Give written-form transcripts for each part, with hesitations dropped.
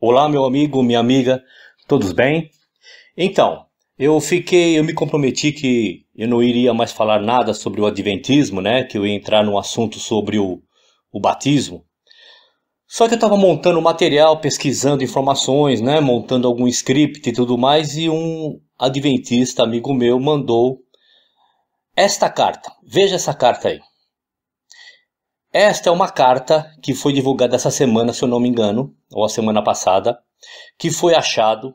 Olá, meu amigo, minha amiga, todos bem? Então, eu me comprometi que eu não iria mais falar nada sobre o adventismo, né? Que eu ia entrar num assunto sobre o batismo. Só que eu estava montando material, pesquisando informações, né? Montando algum script e tudo mais, e um adventista amigo meu mandou esta carta. Veja essa carta aí. Esta é uma carta que foi divulgada essa semana, se eu não me engano, ou a semana passada, que foi achado,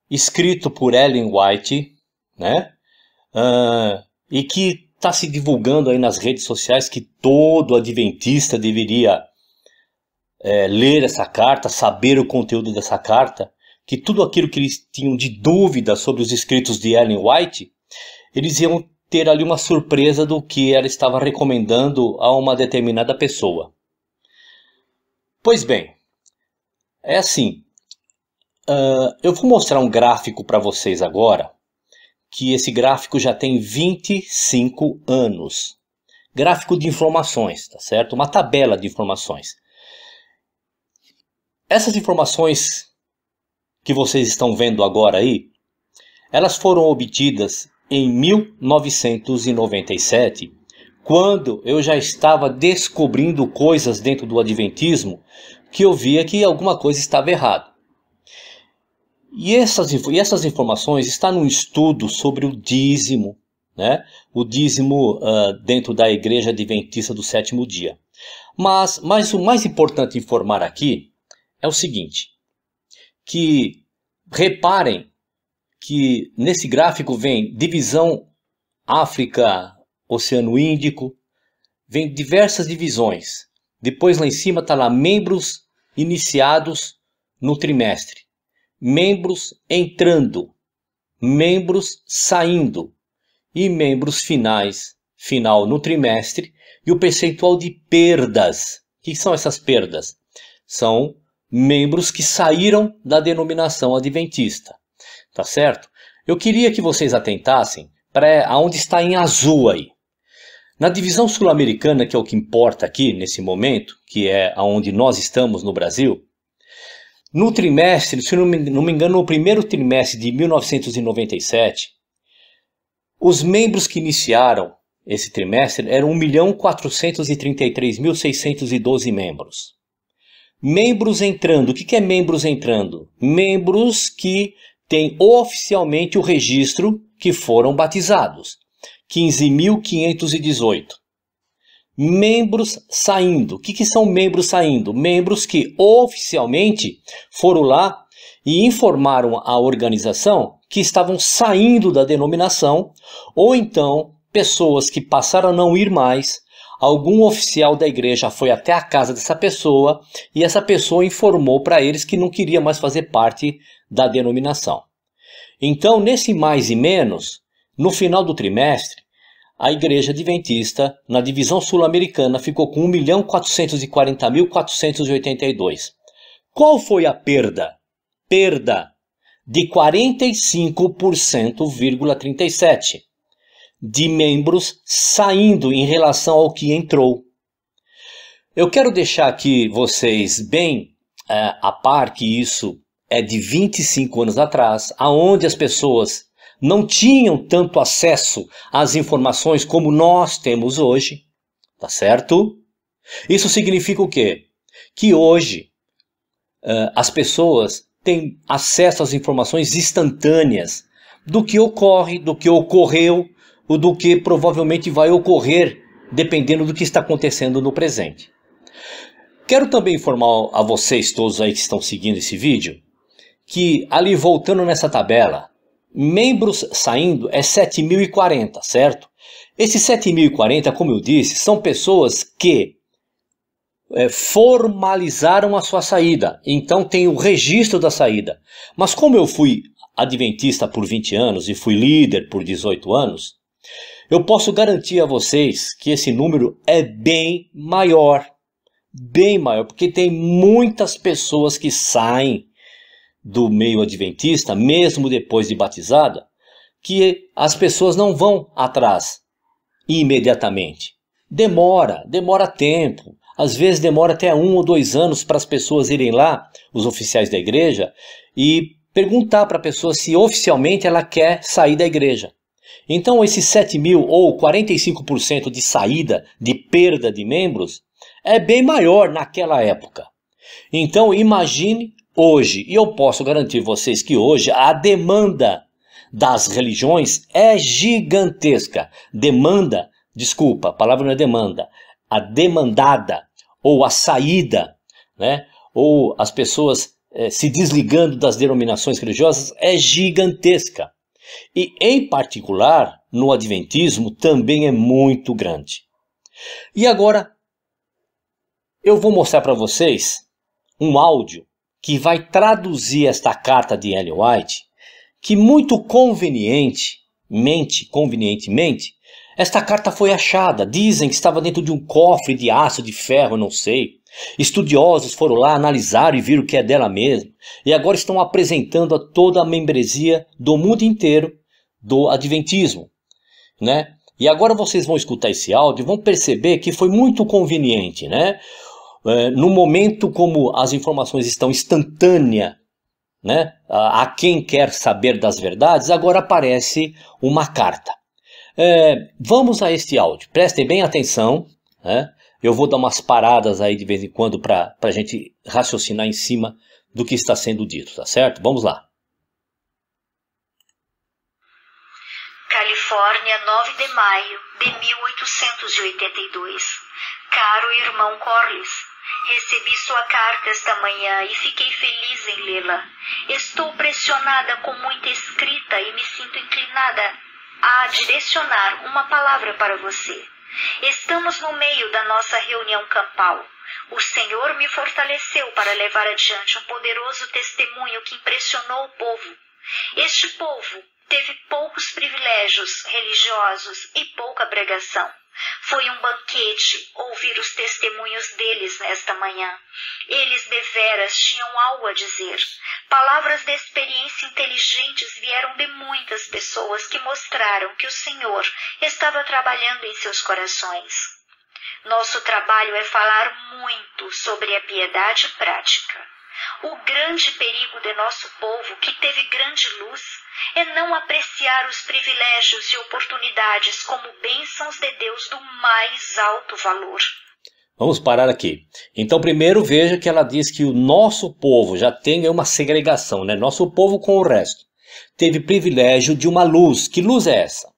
escrito por Ellen White, né? E que está se divulgando aí nas redes sociais que todo adventista deveria ler essa carta, saber o conteúdo dessa carta, que tudo aquilo que eles tinham de dúvida sobre os escritos de Ellen White, eles iam ter ali uma surpresa do que ela estava recomendando a uma determinada pessoa. Pois bem, é assim, eu vou mostrar um gráfico para vocês agora, que esse gráfico já tem 25 anos. Gráfico de informações, tá certo? Uma tabela de informações. Essas informações que vocês estão vendo agora aí, elas foram obtidas em 1997, quando eu já estava descobrindo coisas dentro do adventismo que eu via que alguma coisa estava errada. E essas informações estão num estudo sobre o dízimo, né? O dízimo dentro da Igreja Adventista do Sétimo Dia. Mas o mais importante informar aqui é o seguinte, que reparem que nesse gráfico vem divisão África, Oceano Índico, vem diversas divisões. Depois lá em cima está lá membros iniciados no trimestre, membros entrando, membros saindo e membros final no trimestre e o percentual de perdas. O que são essas perdas? São membros que saíram da denominação adventista. Tá certo? Eu queria que vocês atentassem para aonde está em azul aí. Na divisão sul-americana, que é o que importa aqui nesse momento, que é aonde nós estamos no Brasil, no trimestre, se não me engano, no primeiro trimestre de 1997, os membros que iniciaram esse trimestre eram 1.433.612 membros. Membros entrando, o que é membros entrando? Membros que têm oficialmente o registro que foram batizados, 15.518. Membros saindo, o que são membros saindo? Membros que oficialmente foram lá e informaram a organização que estavam saindo da denominação, ou então pessoas que passaram a não ir mais. Algum oficial da igreja foi até a casa dessa pessoa e essa pessoa informou para eles que não queria mais fazer parte da denominação. Então, nesse mais e menos, no final do trimestre, a Igreja Adventista, na divisão sul-americana, ficou com 1.440.482. Qual foi a perda? Perda de 45,37% de membros saindo em relação ao que entrou. Eu quero deixar aqui vocês bem a par que isso é de 25 anos atrás, aonde as pessoas não tinham tanto acesso às informações como nós temos hoje, tá certo? Isso significa o quê? Que hoje as pessoas têm acesso às informações instantâneas do que ocorre, do que ocorreu, ou do que provavelmente vai ocorrer, dependendo do que está acontecendo no presente. Quero também informar a vocês todos aí que estão seguindo esse vídeo, que ali voltando nessa tabela, membros saindo é 7.040, certo? Esses 7.040, como eu disse, são pessoas que formalizaram a sua saída, então tem o registro da saída. Mas como eu fui adventista por 20 anos e fui líder por 18 anos, eu posso garantir a vocês que esse número é bem maior, porque tem muitas pessoas que saem do meio adventista, mesmo depois de batizada, que as pessoas não vão atrás imediatamente. Demora tempo. Às vezes demora até 1 ou 2 anos para as pessoas irem lá, os oficiais da igreja, e perguntar para a pessoa se oficialmente ela quer sair da igreja. Então esses 7 mil ou 45% de saída, de perda de membros, é bem maior naquela época. Então imagine hoje, e eu posso garantir vocês que hoje a demanda das religiões é gigantesca. Desculpa, a palavra não é demanda, a demandada ou a saída, né? Ou as pessoas se desligando das denominações religiosas é gigantesca. E em particular no adventismo também é muito grande. E agora eu vou mostrar para vocês um áudio que vai traduzir esta carta de Ellen White, que muito convenientemente, esta carta foi achada. Dizem que estava dentro de um cofre de aço, de ferro, não sei. Estudiosos foram lá, analisaram e viram que é dela mesmo. E agora estão apresentando a toda a membresia do mundo inteiro do adventismo, né? E agora vocês vão escutar esse áudio e vão perceber que foi muito conveniente, né? No momento como as informações estão instantâneas, né? A quem quer saber das verdades, agora aparece uma carta. Vamos a este áudio, prestem bem atenção, né? Eu vou dar umas paradas aí de vez em quando para a gente raciocinar em cima do que está sendo dito, tá certo? Vamos lá. Califórnia, 9 de maio de 1882. Caro irmão Corliss, recebi sua carta esta manhã e fiquei feliz em lê-la. Estou pressionada com muita escrita e me sinto inclinada a direcionar uma palavra para você. Estamos no meio da nossa reunião campal. O Senhor me fortaleceu para levar adiante um poderoso testemunho que impressionou o povo. Este povo teve poucos privilégios religiosos e pouca pregação. Foi um banquete ouvir os testemunhos deles nesta manhã. Eles deveras tinham algo a dizer. Palavras de experiência inteligentes vieram de muitas pessoas que mostraram que o Senhor estava trabalhando em seus corações. Nosso trabalho é falar muito sobre a piedade prática. O grande perigo de nosso povo, que teve grande luz, é não apreciar os privilégios e oportunidades como bênçãos de Deus do mais alto valor. Vamos parar aqui. Então primeiro veja que ela diz que o nosso povo já tem uma segregação, né? Nosso povo com o resto. Teve privilégio de uma luz. Que luz é essa?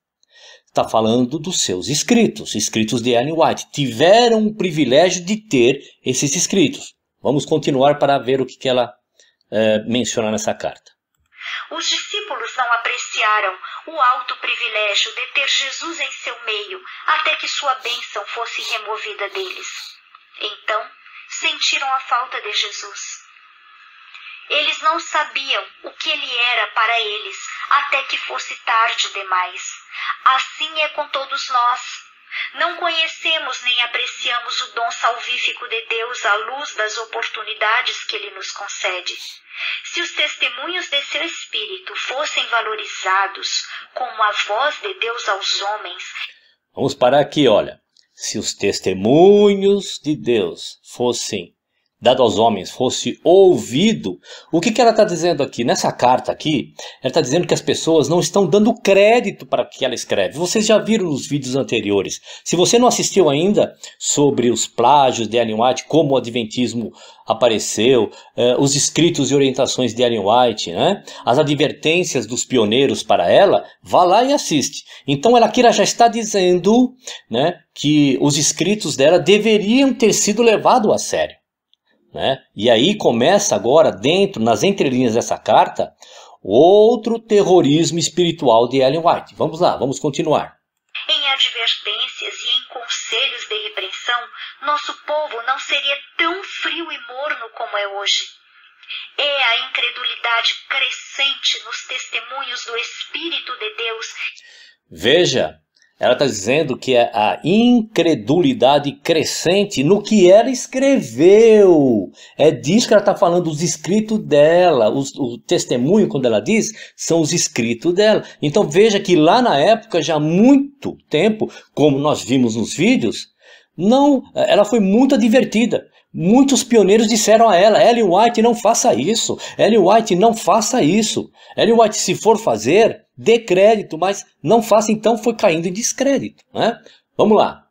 Está falando dos seus escritos, escritos de Ellen White. Tiveram o privilégio de ter esses escritos. Vamos continuar para ver o que ela menciona nessa carta. Os discípulos não apreciaram o alto privilégio de ter Jesus em seu meio, até que sua bênção fosse removida deles. Então, sentiram a falta de Jesus. Eles não sabiam o que ele era para eles, até que fosse tarde demais. Assim é com todos nós. Não conhecemos nem apreciamos o dom salvífico de Deus à luz das oportunidades que ele nos concede. Se os testemunhos de seu Espírito fossem valorizados como a voz de Deus aos homens... Vamos parar aqui, olha. Se os testemunhos de Deus fossem dados aos homens, fosse ouvido, o que ela está dizendo aqui? Nessa carta aqui, ela está dizendo que as pessoas não estão dando crédito para o que ela escreve. Vocês já viram nos vídeos anteriores. Se você não assistiu ainda sobre os plágios de Ellen White, como o adventismo apareceu, os escritos e orientações de Ellen White, né? As advertências dos pioneiros para ela, vá lá e assiste. Então ela aqui já está dizendo, né, que os escritos dela deveriam ter sido levados a sério. Né? E aí começa agora, nas entrelinhas dessa carta, outro terrorismo espiritual de Ellen White. Vamos lá, vamos continuar. Em advertências e em conselhos de repreensão, nosso povo não seria tão frio e morno como é hoje. É a incredulidade crescente nos testemunhos do Espírito de Deus. Veja, ela está dizendo que é a incredulidade crescente no que ela escreveu. É disso que ela está falando, os escritos dela. O testemunho, quando ela diz, são os escritos dela. Então veja que lá na época, já há muito tempo, como nós vimos nos vídeos, Não, ela foi muito advertida. Muitos pioneiros disseram a ela: Ellen White, não faça isso. Ellen White, não faça isso. Ellen White, se for fazer, dê crédito, mas não faça. Então foi caindo em descrédito, né? Vamos lá.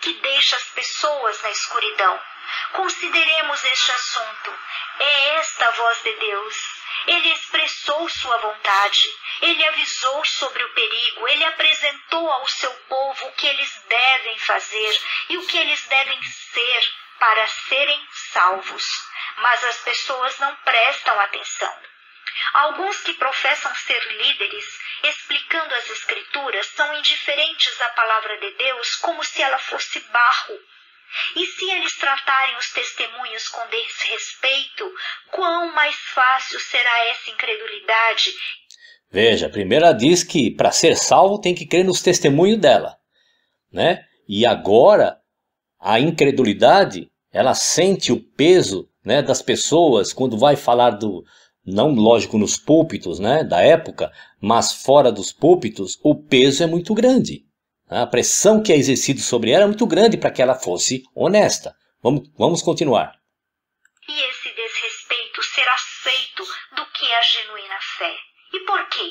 Que deixa as pessoas na escuridão. Consideremos este assunto. É esta a voz de Deus. Ele expressou sua vontade. Ele avisou sobre o perigo. Ele apresentou ao seu povo o que eles devem fazer e o que eles devem ser para serem salvos. Mas as pessoas não prestam atenção. Alguns que professam ser líderes, explicando as Escrituras, são indiferentes à palavra de Deus como se ela fosse barro. E se eles tratarem os testemunhos com desrespeito, quão mais fácil será essa incredulidade? Veja, primeiro ela diz que para ser salvo tem que crer nos testemunhos dela, né? E agora a incredulidade, ela sente o peso, né, das pessoas quando vai falar do, não lógico nos púlpitos, né, da época, mas fora dos púlpitos, o peso é muito grande. A pressão que é exercida sobre ela é muito grande para que ela fosse honesta. Vamos continuar. E esse desrespeito será feito do que a genuína fé. E por quê?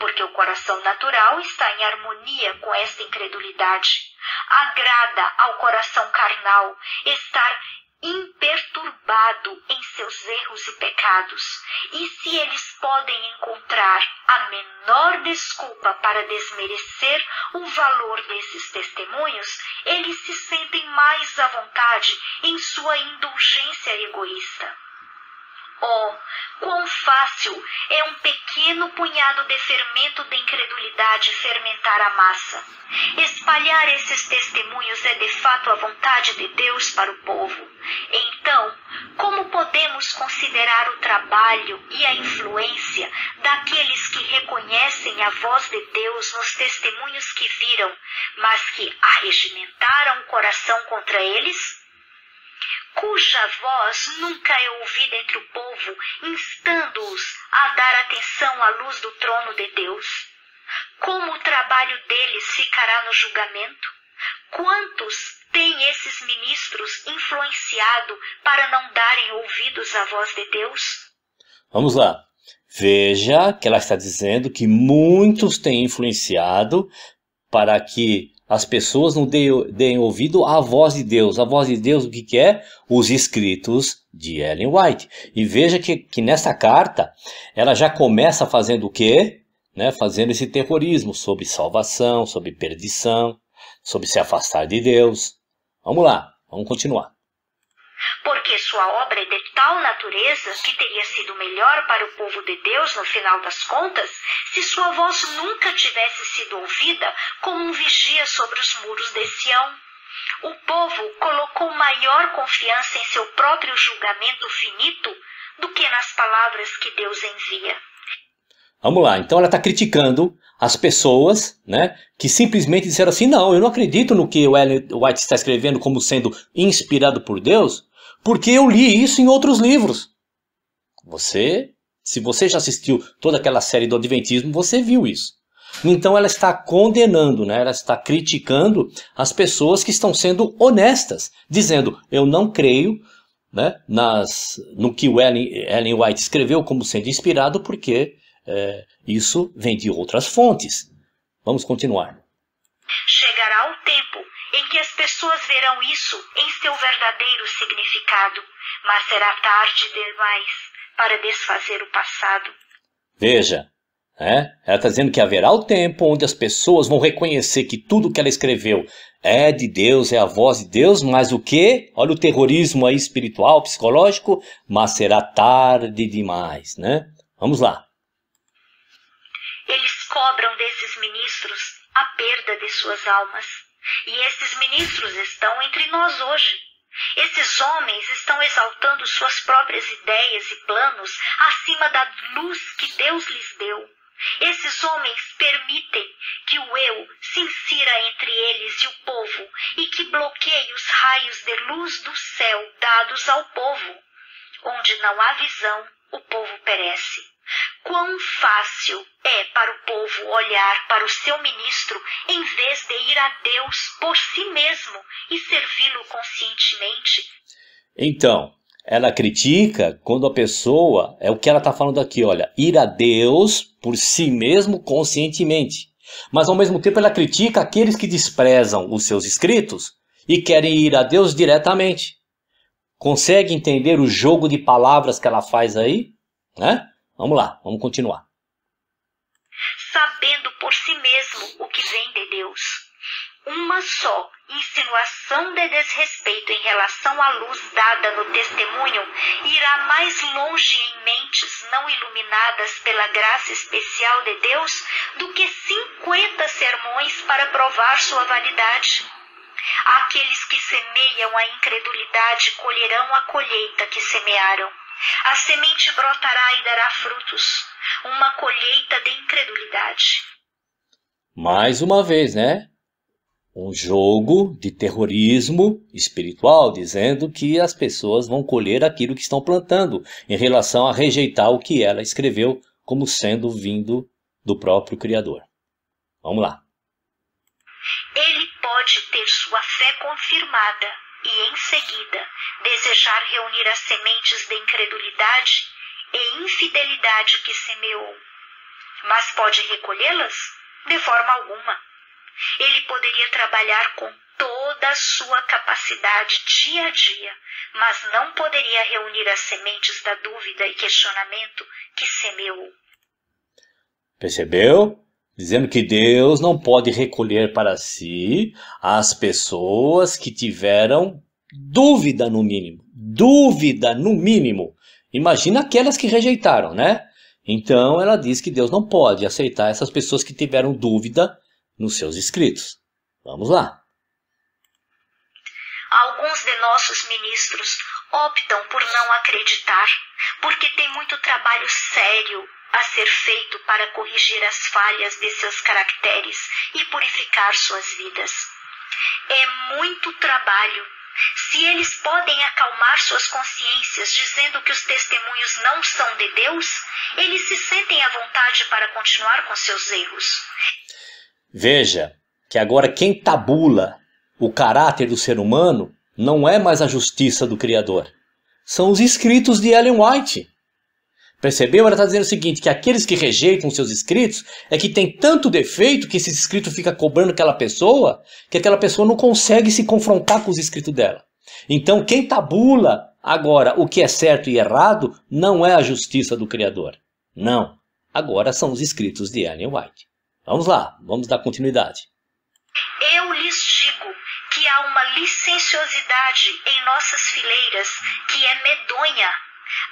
Porque o coração natural está em harmonia com esta incredulidade. Agrada ao coração carnal estar imperturbado em seus erros e pecados. E se eles podem encontrar a menor desculpa para desmerecer o valor desses testemunhos, eles se sentem mais à vontade em sua indulgência egoísta. Oh, quão fácil é um pequeno punhado de fermento de incredulidade fermentar a massa. Espalhar esses testemunhos é de fato a vontade de Deus para o povo. Então, como podemos considerar o trabalho e a influência daqueles que reconhecem a voz de Deus nos testemunhos que viram, mas que arregimentaram o coração contra eles? Cuja voz nunca é ouvida entre o povo, instando-os a dar atenção à luz do trono de Deus. Como o trabalho deles ficará no julgamento? Quantos têm esses ministros influenciado para não darem ouvidos à voz de Deus? Vamos lá. Veja que ela está dizendo que muitos têm influenciado para que as pessoas não deem ouvido à voz de Deus. A voz de Deus, o que é? Os escritos de Ellen White. E veja que nessa carta, ela já começa fazendo o quê? Né? Fazendo esse terrorismo sobre salvação, sobre perdição, sobre se afastar de Deus. Vamos lá, vamos continuar. Porque sua obra é de tal natureza que teria sido melhor para o povo de Deus no final das contas se sua voz nunca tivesse sido ouvida como um vigia sobre os muros de Sião. O povo colocou maior confiança em seu próprio julgamento finito do que nas palavras que Deus envia. Vamos lá, então ela está criticando as pessoas, né, que simplesmente disseram assim: não, eu não acredito no que o Ellen White está escrevendo como sendo inspirado por Deus, porque eu li isso em outros livros. Se você já assistiu toda aquela série do Adventismo, você viu isso. Então ela está condenando, né, ela está criticando as pessoas que estão sendo honestas, dizendo: eu não creio, né, no que o Ellen White escreveu como sendo inspirado, porque isso vem de outras fontes. Vamos continuar. Chegará o tempo em que as pessoas verão isso em seu verdadeiro significado, mas será tarde demais para desfazer o passado. Veja, ela está dizendo que haverá o tempo onde as pessoas vão reconhecer que tudo que ela escreveu é de Deus, é a voz de Deus, mas o quê? Olha o terrorismo aí espiritual, psicológico, mas será tarde demais, né? Vamos lá. Eles cobram desses ministros a perda de suas almas. E esses ministros estão entre nós hoje. Esses homens estão exaltando suas próprias ideias e planos acima da luz que Deus lhes deu. Esses homens permitem que o eu se insira entre eles e o povo e que bloqueie os raios de luz do céu dados ao povo. Onde não há visão, o povo perece. Quão fácil é para o povo olhar para o seu ministro em vez de ir a Deus por si mesmo e servi-lo conscientemente? Então, ela critica quando a pessoa, é o que ela está falando aqui, olha, ir a Deus por si mesmo conscientemente. Mas ao mesmo tempo ela critica aqueles que desprezam os seus escritos e querem ir a Deus diretamente. Consegue entender o jogo de palavras que ela faz aí? Né? Vamos lá, vamos continuar. Sabendo por si mesmo o que vem de Deus. Uma só insinuação de desrespeito em relação à luz dada no testemunho irá mais longe em mentes não iluminadas pela graça especial de Deus do que 50 sermões para provar sua validade. Aqueles que semeiam a incredulidade colherão a colheita que semearam. A semente brotará e dará frutos, uma colheita de incredulidade. Mais uma vez, né? Um jogo de terrorismo espiritual, dizendo que as pessoas vão colher aquilo que estão plantando, em relação a rejeitar o que ela escreveu como sendo vindo do próprio Criador. Vamos lá. Ele pode ter sua fé confirmada e, em seguida, desejar reunir as sementes de incredulidade e infidelidade que semeou. Mas pode recolhê-las? De forma alguma. Ele poderia trabalhar com toda a sua capacidade dia a dia, mas não poderia reunir as sementes da dúvida e questionamento que semeou. Percebeu? Dizendo que Deus não pode recolher para si as pessoas que tiveram dúvida no mínimo. Dúvida no mínimo. Imagina aquelas que rejeitaram, né? Então ela diz que Deus não pode aceitar essas pessoas que tiveram dúvida nos seus escritos. Vamos lá. Alguns de nossos ministros optam por não acreditar, porque tem muito trabalho sério a ser feito para corrigir as falhas de seus caracteres e purificar suas vidas. É muito trabalho. Se eles podem acalmar suas consciências dizendo que os testemunhos não são de Deus, eles se sentem à vontade para continuar com seus erros. Veja que agora quem tabula o caráter do ser humano não é mais a justiça do Criador. São os escritos de Ellen White. Percebeu? Ela está dizendo o seguinte, que aqueles que rejeitam seus escritos é que tem tanto defeito que esse escrito fica cobrando aquela pessoa, que aquela pessoa não consegue se confrontar com os escritos dela. Então quem tabula agora o que é certo e errado não é a justiça do Criador. Não. Agora são os escritos de Ellen White. Vamos lá, vamos dar continuidade. Eu lhes digo que há uma licenciosidade em nossas fileiras que é medonha.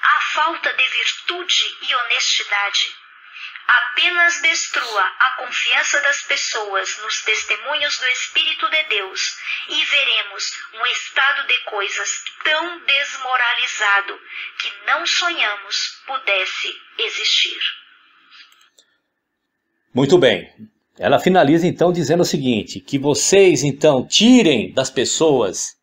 Há falta de virtude e honestidade. Apenas destrua a confiança das pessoas nos testemunhos do Espírito de Deus e veremos um estado de coisas tão desmoralizado que não sonhamos pudesse existir. Muito bem. Ela finaliza então dizendo o seguinte, que vocês então tirem das pessoas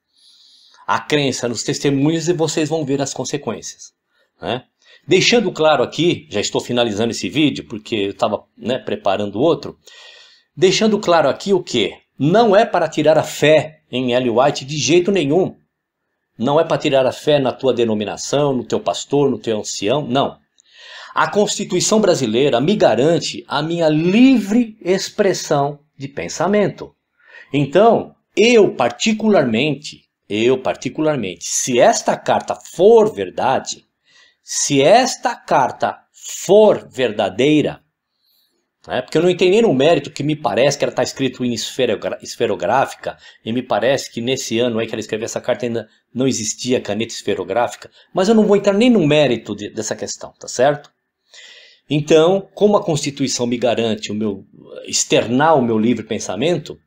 a crença nos testemunhos e vocês vão ver as consequências. Né? Deixando claro aqui, já estou finalizando esse vídeo porque eu estava preparando outro, deixando claro aqui o que? Não é para tirar a fé em Ellen White de jeito nenhum. Não é para tirar a fé na tua denominação, no teu pastor, no teu ancião, não. A Constituição brasileira me garante a minha livre expressão de pensamento. Então, eu particularmente, se esta carta for verdade, se esta carta for verdadeira, porque eu não entendi no mérito que me parece que ela está escrito em esferográfica, e me parece que nesse ano aí que ela escreveu essa carta ainda não existia caneta esferográfica, mas eu não vou entrar nem no mérito dessa questão, tá certo? Então, como a Constituição me garante externar o meu livre pensamento,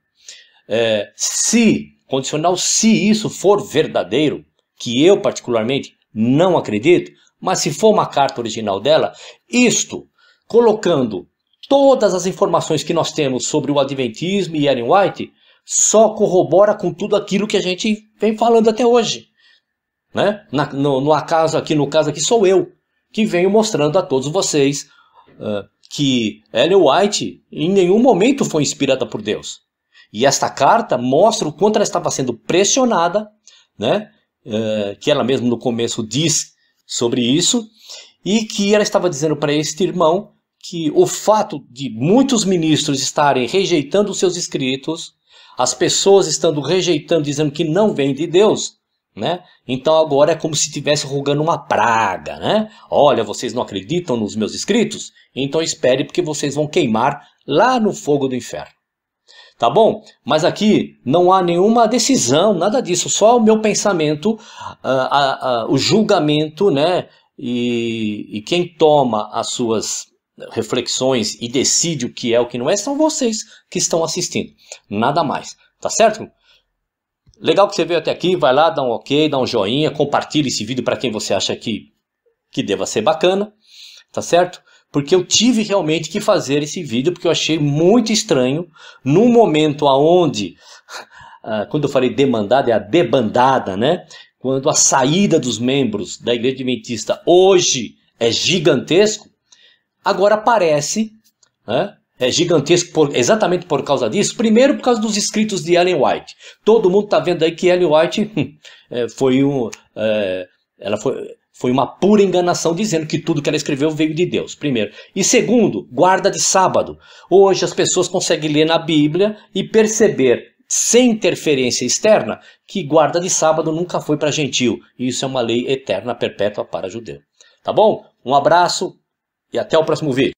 condicional se isso for verdadeiro, que eu particularmente não acredito, mas se for uma carta original dela, isto, colocando todas as informações que nós temos sobre o Adventismo e Ellen White, só corrobora com tudo aquilo que a gente vem falando até hoje. Né? No caso aqui sou eu, que venho mostrando a todos vocês que Ellen White em nenhum momento foi inspirada por Deus. E esta carta mostra o quanto ela estava sendo pressionada, né? Que ela mesma no começo diz sobre isso, e que ela estava dizendo para este irmão que o fato de muitos ministros estarem rejeitando os seus escritos, as pessoas estando rejeitando, dizendo que não vem de Deus, né? Então agora é como se estivesse rogando uma praga, né? Olha, vocês não acreditam nos meus escritos? Então espere, porque vocês vão queimar lá no fogo do inferno. Tá bom? Mas aqui não há nenhuma decisão, nada disso, só o meu pensamento, o julgamento, né? E quem toma as suas reflexões e decide o que é o que não é, são vocês que estão assistindo. Nada mais. Tá certo? Legal que você veio até aqui, vai lá, dá um ok, dá um joinha, compartilhe esse vídeo para quem você acha que deva ser bacana. Tá certo? Porque eu tive realmente que fazer esse vídeo, porque eu achei muito estranho, num momento onde, quando eu falei demandada, é a debandada, né? Quando a saída dos membros da Igreja Adventista hoje é gigantesco, agora parece, né? É gigantesco exatamente por causa disso. Primeiro por causa dos escritos de Ellen White. Todo mundo está vendo aí que Ellen White foi uma pura enganação, dizendo que tudo que ela escreveu veio de Deus, primeiro. E segundo, guarda de sábado. Hoje as pessoas conseguem ler na Bíblia e perceber, sem interferência externa, que guarda de sábado nunca foi para gentil. E isso é uma lei eterna, perpétua para judeu. Tá bom? Um abraço e até o próximo vídeo.